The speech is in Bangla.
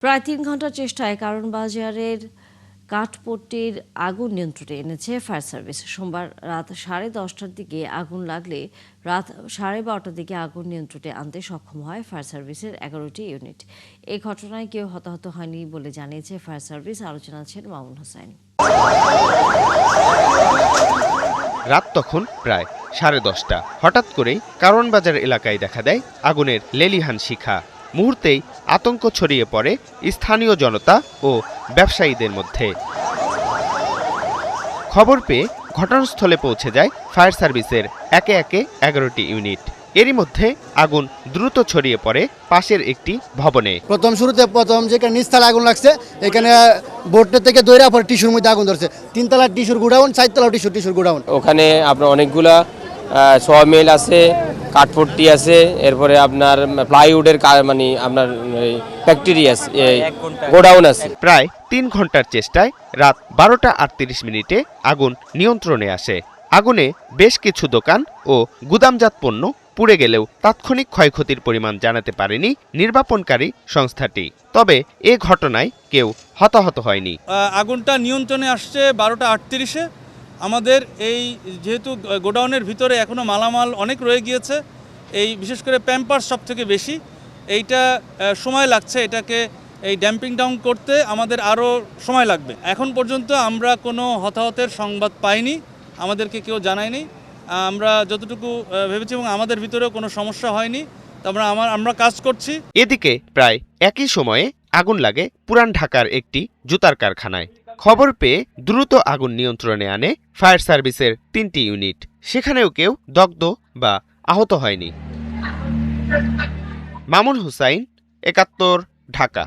প্রায় ৩ ঘণ্টার চেষ্টায় কারণ বাজারের কাঠপট্টির আগুন নিয়ন্ত্রণে এনেছে ফায়ার সার্ভিস। সোমবার রাত 10:30টার দিকে আগুন লাগলে রাত 12:30টার দিকে আগুন নিয়ন্ত্রণে আনতে সক্ষম হয় ফায়ার সার্ভিসের 11টি ইউনিট। এই ঘটনায় কেউ হতাহত হয়নি বলে জানিয়েছে ফায়ার সার্ভিস। আলোচনা আছেন মামুন হোসাইন। রাত তখন প্রায় 10:30টা। হঠাৎ করেই কারওয়ান বাজার এলাকায় দেখা দেয় আগুনের লেলিহান শিখা। মুহূর্তেই আতঙ্ক ছড়িয়ে পড়ে স্থানীয় জনতা ও ব্যবসায়ীদের মধ্যে। খবর পেয়ে ঘটনাস্থলে পৌঁছে যায় ফায়ার সার্ভিসের একে একে 11টি ইউনিট। এরই মধ্যে আগুন দ্রুত ছড়িয়ে পড়ে পাশের একটি ভবনে। প্রথম যেখানে নিচতলা আগুন লাগছে, এখানে বোর্ডটা থেকে দইরা পরে টিস্যুর মধ্যে আগুন ধরছে। 3তলা টিস্যুর গোডাউন, 4তলা টিস্যুর গোডাউন। ওখানে আপনার অনেকগুলা মিল আছে, কাঠপট্টি আছে, এরপরে আপনার প্লাইউডের মানে আপনার ফ্যাক্টরি আছে, গোডাউন আছে। প্রায় 3 ঘন্টার চেষ্টায় রাত 12:38 আগুন নিয়ন্ত্রণে আসে। আগুনে বেশ কিছু দোকান ও গুদামজাত পণ্য পুড়ে গেলেও তাৎক্ষণিক ক্ষয়ক্ষতির পরিমাণ জানাতে পারেনি নির্বাপনকারী সংস্থাটি। তবে এ ঘটনায় কেউ হতাহত হয়নি। আগুনটা নিয়ন্ত্রণে আসছে 12:38-এ। আমাদের এই যেহেতু গোডাউনের ভিতরে এখনও মালামাল অনেক রয়ে গিয়েছে, এই বিশেষ করে প্যাম্পার্স সব থেকে বেশি, এইটা সময় লাগছে। এটাকে এই ড্যাম্পিং ডাউন করতে আমাদের আরও সময় লাগবে। এখন পর্যন্ত আমরা কোনো হতাহতের সংবাদ পাইনি, আমাদেরকে কেউ জানায়নি। আমরা যতটুকু ভেবেছি এবং আমাদের ভিতরেও কোনো সমস্যা হয়নি, আমরা কাজ করছি। এদিকে প্রায় একই সময়ে আগুন লাগে পুরান ঢাকার একটি জুতার কারখানায়। খবর পেয়ে দ্রুত আগুন নিয়ন্ত্রণে আনে ফায়ার সার্ভিসের 3টি ইউনিট। সেখানেও কেউ দগ্ধ বা আহত হয়নি। মামুন হোসাইন, 71, ঢাকা।